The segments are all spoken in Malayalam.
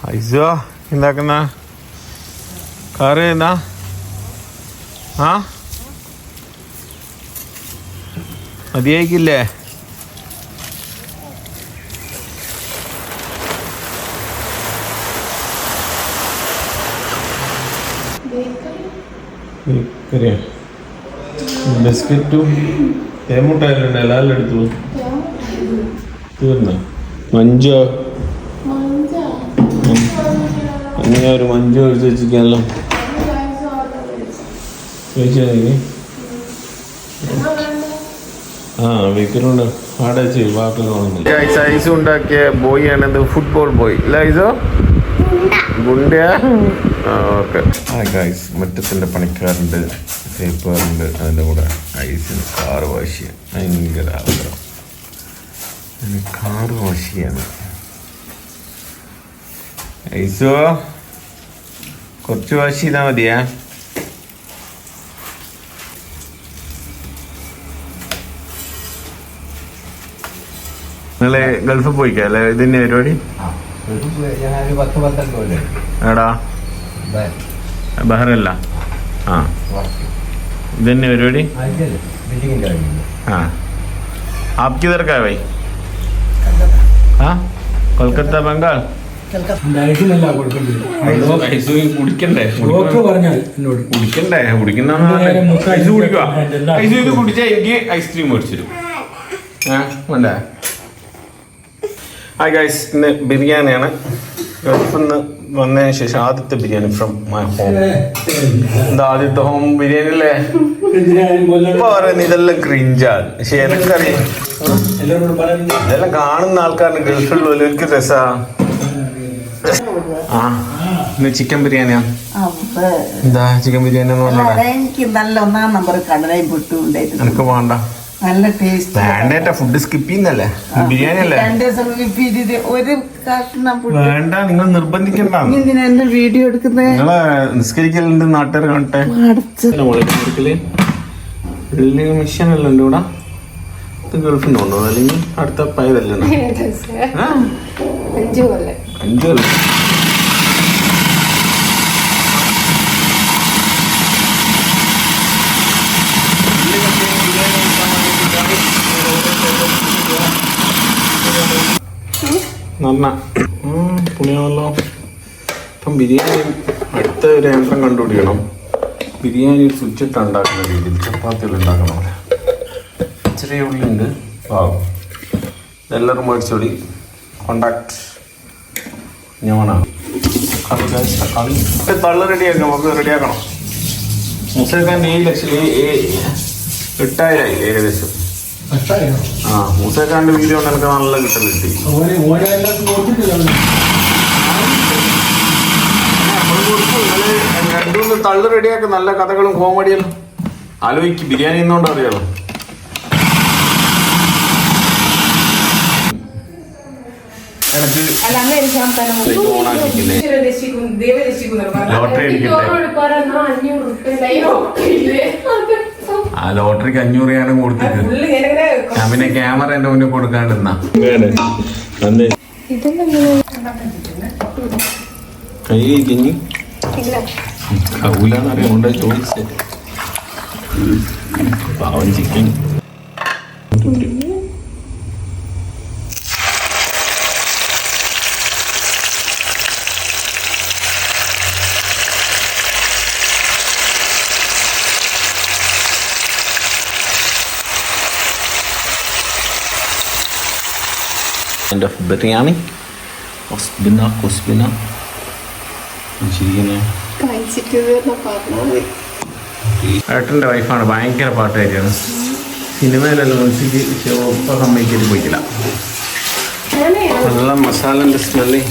ഐസോ എന്താക്കുന്ന കറി എന്നാ ആ മതിയായിക്കില്ലേ? ബിസ്ക്കറ്റും തേമുട്ടായാലും എല്ലാവരും എടുത്തു തീർന്ന മഞ്ചോ അങ്ങനെ ഒരു മഞ്ച് ഒഴിച്ച് വെച്ചിരിക്കാനല്ലോ ആ വീക്കിലുണ്ട് ആടെ ചെയ്യും വാക്കുകളുണ്ട്. ഐസ് ഉണ്ടാക്കിയ ബോയ് ആണത്, ഫുട്ബോൾ ബോയ് അല്ല ഐസോ ഗുണ്ടയാ? ഓക്കെ. ആ ഗൈസ്, മുറ്റത്തിൻ്റെ പണിക്കാറുണ്ട്, തേപ്പുകാരുണ്ട്, അതിൻ്റെ കൂടെ ഐസിന് കാറ് വാശി ഭയങ്കര ആഗ്രഹം. കാറ് വാശിയാണ്. ഐസോ കുറച്ച് വാശി ചെയ്താൽ മതിയാ? നിങ്ങള് ഗൾഫിൽ പോയിക്കല്ലേ? ഇതിന്റെ പരിപാടി എടാ ബഹ്റല്ല? ആ ഇതന്നെ പരിപാടി. हाँ आप किधर का है भाई? हाँ कोलकाता बंगाल. കുടിക്കണ്ടേ? കുടിച്ചാ എനിക്ക് ഐസ്ക്രീം മേടിച്ചിരും. വേണ്ട. ഹായ് ഗൈസ്, ഇന്ന് ബിരിയാണിയാണ്. ഗൾഫിൽ നിന്ന് വന്നതിന് ശേഷം ആദ്യത്തെ ബിരിയാണി ഫ്രം മൈ ഹോം. എന്താ ആദ്യത്തെ ഹോം ബിരിയാണി അല്ലേ? ഇപ്പൊ പറയുന്നത് ഇതെല്ലാം ക്രിഞ്ചാണ്. പക്ഷെ എനിക്കറിയാം, ഇതെല്ലാം കാണുന്ന ആൾക്കാരുടെ ഗൾഫിലുള്ള എനിക്ക് രസാ. ആ ഇന്ന് ചിക്കൻ ബിരിയാണിയാ. എന്താ ചിക്കൻ ബിരിയാണി എന്ന് പറഞ്ഞാ എനിക്ക് വേണ്ട. നല്ല ടേസ്റ്റ്. വേണ്ട, ഫുഡ് സ്കിപ്പ് ചെയ്യുന്നല്ലേ? ബിരിയാണി അല്ലേ? വേണ്ട, നിങ്ങൾ നിർബന്ധിക്കണ്ട. എന്റെ വീഡിയോ എടുക്കുന്നത് നിങ്ങളെ നിസ്കരിക്കലുണ്ട്, നാട്ടുകാർ കാണട്ടെ. മിഷൻ എല്ലാം ഉണ്ട് ഇവിടെ. ഇത് ഗൾഫിൽ ഉണ്ടോ? അല്ലെങ്കിൽ അടുത്ത പയതല്ലേ? 5 കൊല്ലം. പുളിയാണല്ലോ. ഇപ്പം ബിരിയാണി അടുത്ത ഒരു യന്ത്രം കണ്ടുപിടിക്കണം. ബിരിയാണി സ്വിച്ച് ഇട്ട് ഉണ്ടാക്കുന്ന രീതിയിൽ ചപ്പാത്തികൾ ഉണ്ടാക്കണം. പോലെ ചെറിയ ഉള്ളിയുണ്ട്. വാവും, ഇതെല്ലാവരും മേടിച്ചോടി. കോണ്ടാക്ട് ഞാനാണ്. തക്കാളി തള്ളു റെഡിയാക്കണം. നമുക്ക് റെഡിയാക്കണം. മുസൈഖാൻ 8,000 ഏകദേശം. ആ മൂസേക്കാന്റെ വീഡിയോ കൊണ്ട് എനിക്ക് നല്ല കിട്ടൽ കിട്ടി. രണ്ടുമൂന്ന് തള്ളു റെഡിയാക്കി നല്ല കഥകളും കോമഡിയും ആലോചിക്ക്. ബിരിയാണി എന്നോണ്ട് അറിയാലോ. ലോട്ടറി ആ ലോട്ടറിക്ക് 500 രൂപയാണ് കൊടുത്തിട്ട്. ഞാൻ പിന്നെ ക്യാമറ എന്റെ മുന്നിൽ കൊടുക്കാണ്ടിരുന്ന കൈ കഴിഞ്ഞ് കൗലാന്നറിയാം കൊണ്ട് ചോദിച്ചേ. പാവൻ ചിക്കൻ. of biryani കുസ്ബിന ഏട്ടൻ്റെ വൈഫാണ്, ഭയങ്കര പാട്ടുകാരിയാണ്. സിനിമയിലെല്ലാം മ്യൂസിക് ഒപ്പം സമ്മതിച്ചിട്ട് പോയിക്കില്ല. നല്ല മസാലൻ്റെ സ്മെല്ല്.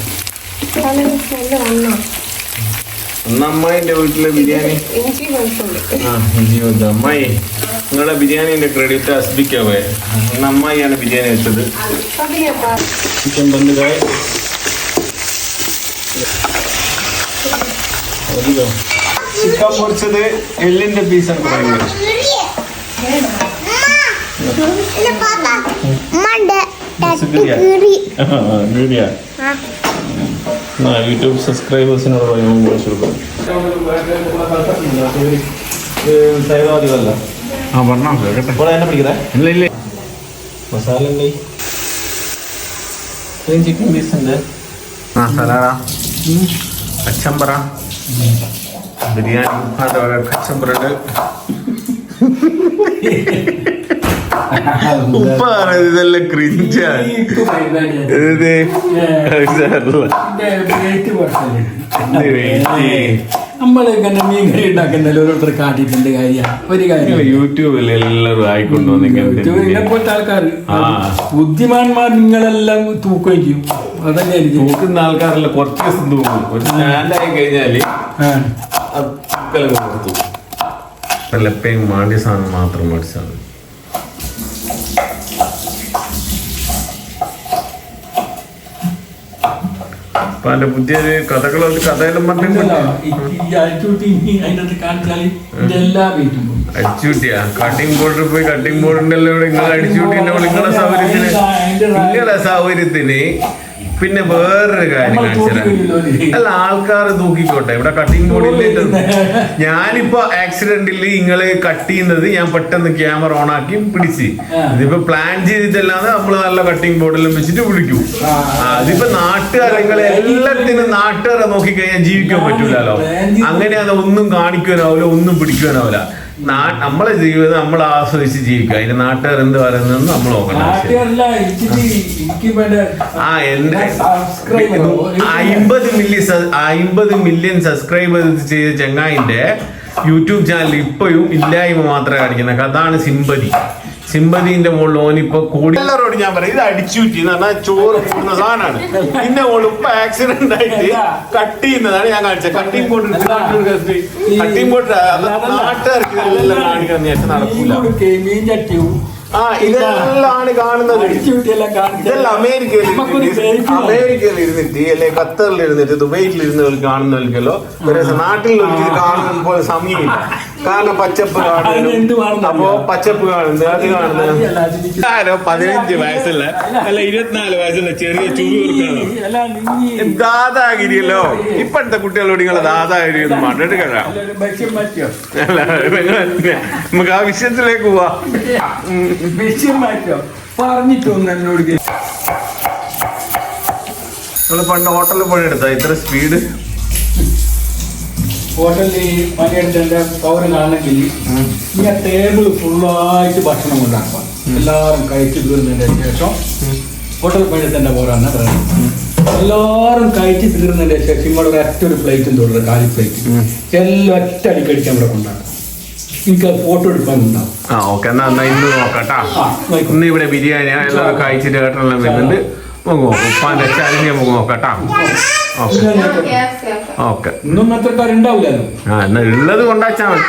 അമ്മായിൻ്റെ വീട്ടിലെ ബിരിയാണി. ആ ഇഞ്ചി വെച്ച അമ്മായി. നിങ്ങളുടെ ബിരിയാണിന്റെ ക്രെഡിറ്റ് അസ്ബിക്കാവേ. അമ്മായിയാണ് ബിരിയാണി വെച്ചത്. ചിക്കൻ ബന്ധുക്കായ ചിക്കൻ പൊരിച്ചത് എല്ലിന്റെ പീസാണ് ഭയങ്കര. യൂട്യൂബ് സബ്സ്ക്രൈബേഴ്സിനോട് പറയുമ്പോൾ മേടിച്ചു കൊടുക്കാം. ആ പറഞ്ഞോ കേട്ടെ. എന്നെ പിടിക്കേ ഇല്ല ഇല്ല. മസാല ഉണ്ട്, ചിക്കൻ പീസ് ഉണ്ട്, സലാഡ, കച്ചമ്പറ, ബിരിയാണി, കച്ചമ്പറുണ്ട്, ഉപ്പാണ്. ഇതെല്ലാം ക്രിഞ്ചാണ്. നമ്മളിങ്ങനെ മീൻ കറി ഉണ്ടാക്കുന്നതിൽ ഓരോരുത്തർ കാട്ടിട്ടുണ്ട് ഒരു കാര്യം യൂട്യൂബിൽ എല്ലാവരും ആയിക്കൊണ്ടുപോലത്തെ ആൾക്കാർ ബുദ്ധിമാന്മാർ നിങ്ങളെല്ലാം തൂക്കുകയും ചെയ്യും. അതന്നെ തൂക്കുന്ന ആൾക്കാരല്ല കുറച്ച് ദിവസം തൂക്കും. ഒരു സ്റ്റാൻഡായി കഴിഞ്ഞാല് എപ്പോഴും മാണ്ടിയ സാധനം മാത്രം മേടിച്ചാണ്. അപ്പൊ അതിന്റെ പുതിയ കഥകളോ കഥയെല്ലാം അടിച്ചുകൂട്ടിയാ കട്ടിംഗ് ബോർഡിൽ പോയി കട്ടിംഗ് ബോർഡിന്റെ എല്ലാം ഇവിടെ നിങ്ങൾ അടിച്ചുകൂട്ടിന്റെ നിങ്ങളെ സൗകര്യത്തിന്. പിന്നെ വേറൊരു കാര്യം കാണിച്ചുതരാം. അല്ല, ആൾക്കാർ തൂക്കിക്കോട്ടെ. ഇവിടെ കട്ടിംഗ് ബോർഡിൽ ഞാനിപ്പോ ആക്സിഡന്റിൽ നിങ്ങള് കട്ട് ചെയ്യുന്നത് ഞാൻ പെട്ടെന്ന് ക്യാമറ ഓൺ ആക്കി പിടിച്ച്. ഇതിപ്പോ പ്ലാൻ ചെയ്തിട്ടല്ലാതെ നമ്മള് നല്ല കട്ടിംഗ് ബോർഡെല്ലാം വെച്ചിട്ട് പിടിക്കും. അതിപ്പോ നാട്ടുകാരെ നിങ്ങളെ എല്ലാത്തിനും നാട്ടുകാരെ നോക്കിക്കഴിഞ്ഞാൽ ജീവിക്കാൻ പറ്റൂലോ. അങ്ങനെയാണ് ഒന്നും കാണിക്കാനാവില്ല, ഒന്നും പിടിക്കാനാവില്ല. നമ്മളെ ജീവിതം നമ്മൾ ആസ്വദിച്ച് ജീവിക്കുക. അതിന് നാട്ടുകാർ എന്ത് പറയുന്നതെന്ന് നമ്മൾ നോക്കണം. 50 മില്യൺ സബ്സ്ക്രൈബേഴ്സ് ചെയ്ത ചങ്ങായിന്റെ യൂട്യൂബ് ചാനൽ ഇപ്പോഴും ഇല്ലായ്മ മാത്രമേ കാണിക്കുന്നത്. അതാണ് സിമ്പതിന്റെ മുകളിൽ ഓനിപ്പോ കൂടി. എല്ലാവരോട് ഞാൻ പറയും ഇത് അടിച്ചുറ്റി എന്ന് പറഞ്ഞാൽ ചോറ് കൂടുന്ന സാധനമാണ്. പിന്നെ ഓള് ഇപ്പൊ ആക്സിഡന്റ് ആയിട്ട് കട്ട് ചെയ്യുന്നതാണ് ഞാൻ കാണിച്ചത്. കട്ടിംഗ് ബോർഡ് നാട്ടുകാർക്ക് ഇതെല്ലാം കാണിക്കാൻ നടക്കില്ല. ഇതെല്ലാം കാണുന്നത്. ഇതെല്ലാം അമേരിക്കയിൽ ഇരുന്നിട്ട് അല്ലെ ഖത്തറിൽ ഇരുന്നിട്ട് ദുബൈയിൽ ഇരുന്നവർക്ക് കാണുന്നവർക്കല്ലോ നാട്ടിൽ കാണുന്ന പോലെ സമയമില്ല. കാരണം പച്ചപ്പ് കാണുന്നത്, അപ്പോ പച്ചപ്പ് കാണുന്നത്, അത് കാണുന്നത്. 15 വയസ്സുള്ള അല്ല 24 വയസ്സുള്ള ചെറിയ ചുരുക്കാണ് ദാദാഗിരിയല്ലോ. ഇപ്പോഴത്തെ കുട്ടികളോട് നിങ്ങളെ ദാദാഗിരി ഒന്നും പറഞ്ഞിട്ട് കേൾക്കാം. നമുക്ക് ആ വിഷയത്തിലേക്ക് പോവാ. പണ്ട് ഹോട്ടലിൽ പണിയെടുത്താ ഇത്ര സ്പീഡ്? ഹോട്ടലിൽ പണിയെടുത്തതിന്റെ പൗരനാണെങ്കിൽ ഇങ്ങനെ ടേബിൾ ഫുള്ളായിട്ട് ഭക്ഷണം ഉണ്ടാക്കാം. എല്ലാവരും കഴിച്ചു തീർന്നതിന്റെ ശേഷം ഹോട്ടൽ പണിയെടുത്തതിന്റെ പൗരാണ് പറയുന്നത്. എല്ലാവരും കഴിച്ചു തീർന്നതിന്റെ ശേഷം ഇങ്ങോട്ട് ഒറ്റൊരു പ്ലേറ്റും തുടരും, കാലി പ്ലേറ്റ് എല്ലാം ഒറ്റ അടിക്കടിച്ച് അവിടെ കൊണ്ടാക്കും. എനിക്ക് ഫോട്ടോ എടുക്കാനുണ്ടാവും. ഇന്ന് നോക്കട്ടാ. ഇന്ന് ഇവിടെ ബിരിയാണി എല്ലാവരും കഴിച്ചിട്ട് കേട്ടെല്ലാം വരുന്നുണ്ട്. ഉപ്പാന്റെ ചാലിനെ നമുക്ക് നോക്കട്ടാ. ഓക്കെ ഇന്നൊന്നും അത്രക്കാരുണ്ടാവില്ലല്ലോ. എന്നാ ഉള്ളത് കൊണ്ടാച്ചാ മതി.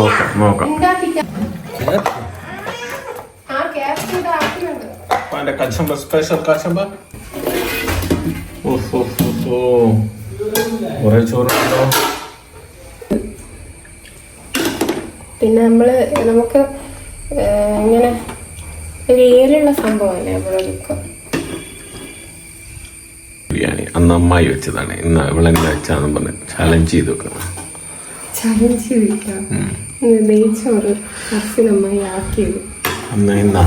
ഓക്കെ നോക്കാം. ഉപ്പാന്റെ കച്ചമ്പ സ്പെഷ്യൽ കച്ചമ്പ. കുറെ ചോറുണ്ടോ? പിന്നെ നമുക്ക് ഇങ്ങനെ ഒരു ഏലുള്ള സംഭവമല്ലേ നമ്മളൊക്കെ ബിരിയാണി അന്ന് അമ്മായി വെച്ചതാണ്. ഇന്ന് ഇവളെന്നെ വെച്ചാന്ന് പറഞ്ഞ് ചലഞ്ച് ചെയ്ത് വെക്കണം. നെയ്ച്ചോറ് അമ്മയി ആക്കിയത് എന്നാ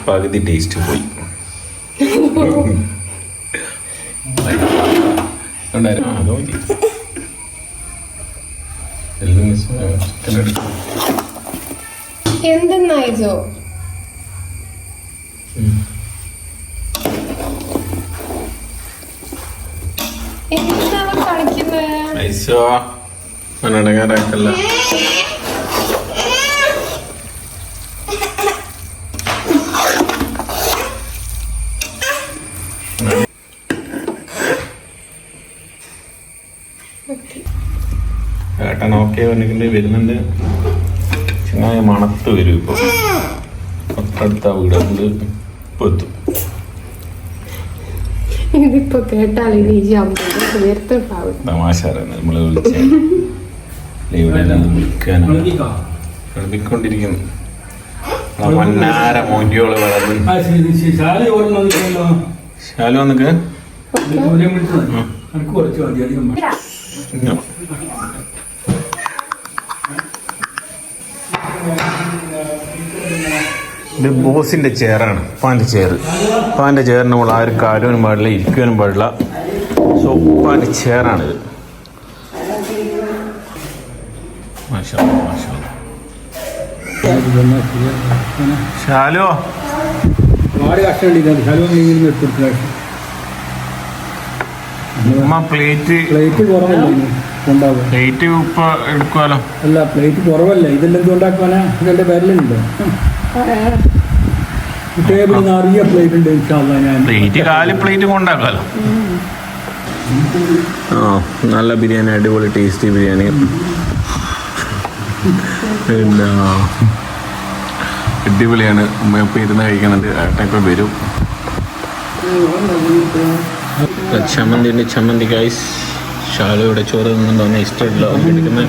പകുതി ടേസ്റ്റ് പോയി. അതോ എന്തെന്നായിജോ എന്താണ് കളിക്കുന്നത്? ഏട്ടൻ ഓക്കെ പറഞ്ഞിട്ട് വരുന്നുണ്ട്. ചങ്ങായ മണത്ത് വരും. ഇപ്പൊ തൊട്ടടുത്ത വീടുണ്ട്. ഇപ്പൊ എത്തും. ഇതിപ്പോ കേട്ടാൽ തമാശ നമ്മള് വിളിച്ച ഇവിടെ വിളിക്കാനാണ് കളിക്കൊണ്ടിരിക്കുന്നു. മന്നാര മോന്റിയോള് വളർന്ന് ശാല ഓർമ്മല്ലോ ശാലു വന്നിക്ക് എനിക്ക് കുറച്ച് മതി അധികം ഇത് ബോസിന്റെ ചെയറാണ് ഉപ്പാന്റെ ചെയർ. ഉപ്പാന്റെ ചെയറിന് നമ്മൾ ആരും കാലുവാനും പാടില്ല, ഇരിക്കുവാനും പാടില്ല. സോ ഉപ്പാന്റെ ചെയറാണിത്. ശാലോ ഒരുപാട് കഷ്ടമുണ്ട്. ശാലു എടുത്തെടുത്ത ഉമ്മ പ്ലേറ്റ് കുറവല്ലേ ഉണ്ടാവുക. പ്ലേറ്റ് ഉപ്പ എടുക്കുമല്ലോ. അല്ല പ്ലേറ്റ് കുറവല്ല. ഇതെല്ലാം എന്തുകൊണ്ടാക്കാനാ? ഇതെന്റെ പേരിലുണ്ടോ? ടേബിൾ നിറയെ പ്ലേറ്റ് ഉണ്ട്. ഞാൻ പ്ലേറ്റ് കാലി പ്ലേറ്റ് കൊണ്ടാക്കാലോ. ആ നല്ല ബിരിയാണി, അടിപൊളി ടേസ്റ്റി ബിരിയാണി. പിന്നെ അടിപൊളിയാണ്. ഉമ്മയപ്പം ഇരുന്ന് കഴിക്കുന്നത്. ഏട്ടനിപ്പം വരും. ചമ്മന്തിൻ്റെ ചമ്മന്തി ഗൈസ്. ശാലയുടെ ചോറ് നിന്നുണ്ടോന്ന് ഇഷ്ടമില്ല എടുക്കുന്നത്.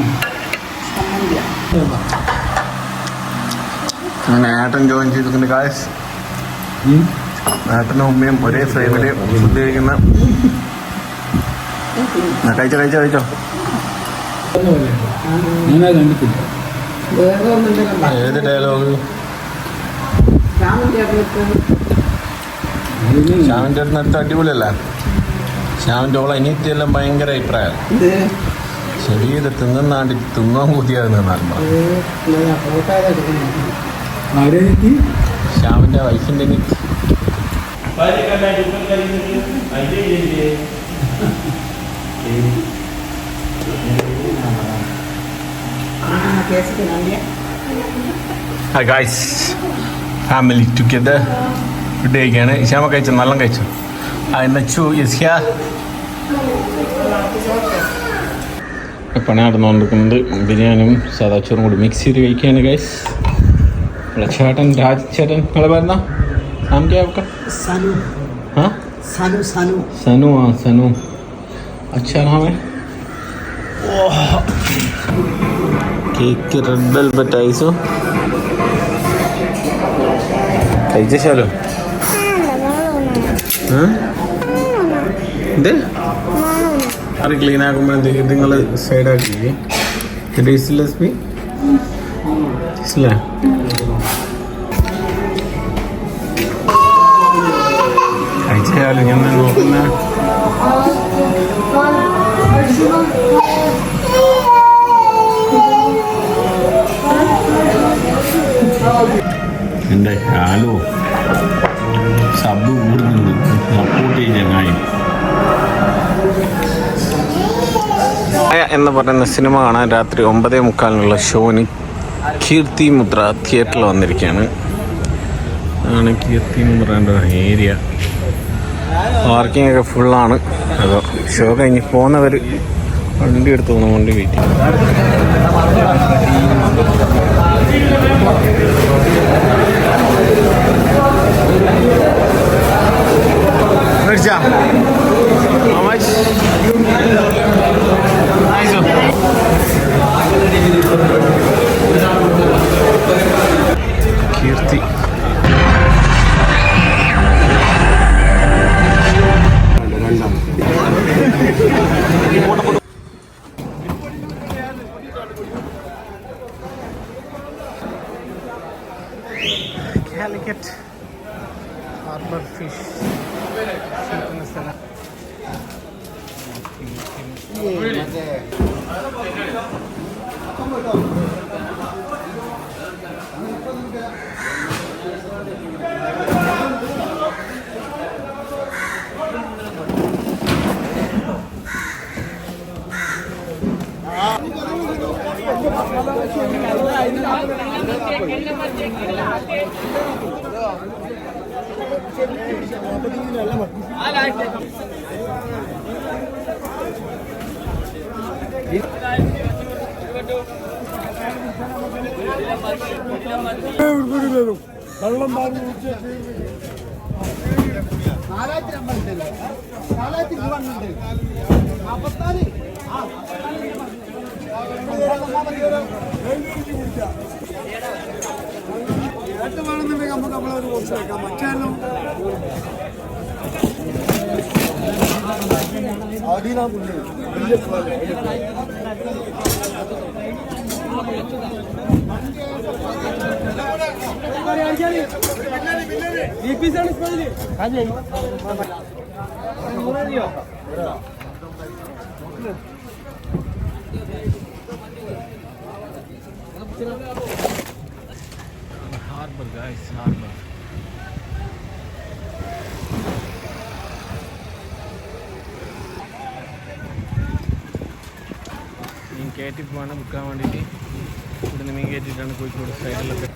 അങ്ങനെ ഏട്ടൻ ജോയിൻ ചെയ്തിട്ടുണ്ട് ഗൈസ്. ഏട്ടനും ഉമ്മയും ഒരേ ഫ്രെയിമിൽ ഫുഡ് കഴിക്കുന്ന. കഴിച്ചോ കഴിച്ചോ കഴിച്ചോ. കണ്ടിട്ടില്ല. ഏത് ഡയലോഗ്? ശ്യാമിൻ്റെ അടുത്ത് അടിപൊളിയല്ല. ശ്യാമിൻ്റെ ഓളെ അനിയത്തിയെല്ലാം ഭയങ്കര അഭിപ്രായം. ശരീരം തിന്നാണ്ട് തിന്നാൻ കൂതിയാകുന്നതാണ്. ശ്യാമിൻ്റെ വൈഫിൻ്റെ അനിയത്തി. Hi guys, family together. Food കഴിക്കുകയാണ്. ശ്യാമ കഴിച്ചു, നല്ല കഴിച്ചു. Nachu is here. പണി നടന്നുകൊണ്ടിരിക്കുന്നത് ബിരിയാണിയും സാദാ ചോറും കൂടി മിക്സ് ചെയ്ത് കഴിക്കുകയാണ് ഗൈസ്. ചേട്ടൻ രാജ് ചേട്ടൻ നിങ്ങളെ പറഞ്ഞ നാം ക്യാ സനു. हाँ സനു സനു सनू. हाँ सनू, अच्छा नाम है. കേക്ക് റെഡ് വെൽവെറ്റ് ഐസോ കഴിച്ച ശാലോ. ഇത് അത് ക്ലീൻ ആക്കുമ്പോഴത്തേക്ക് നിങ്ങൾ സൈഡാക്കി കഴിച്ചാലും ഞാൻ നോക്കുന്ന എൻ്റെ ഹാലോ സബ് കൂടുന്നുണ്ട്. സപ്പോർട്ട് ചെയ്ത് ചങ്ങായി എന്ന് പറയുന്ന സിനിമ കാണാൻ രാത്രി 9:45 ഷോന് കീർത്തി മുദ്ര തിയേറ്ററിൽ വന്നിരിക്കുകയാണ്. അതാണ് കീർത്തി മുദ്രൻ്റെ ഏരിയ. പാർക്കിംഗ് ഒക്കെ ഫുള്ളാണ്. അതോ ഷോ കഴിഞ്ഞ് പോകുന്നവർ വണ്ടി എടുത്ത് പോകുന്ന വണ്ടി വെയിറ്റ് ചെയ്യും. കീർത്തി കാലിക്കറ്റ് ഹാർബർ ഫിഷ് സ്ഥലം. വെള്ളം നമുക്ക് നമ്മളൊരു കുറച്ച് വെക്കാം മറ്റാലും അടിയിലാ പുള്ളി വലിയ ഹാർബർ ഗൈസ്, ഹാർബർ. മീൻ കയറ്റി പോവാണ് വിൽക്കാൻ വേണ്ടിയിട്ട്. ഇവിടുന്ന് മീൻ കയറ്റിയിട്ടാണ് കോഴിക്കോട് സൈഡിലൊക്കെ.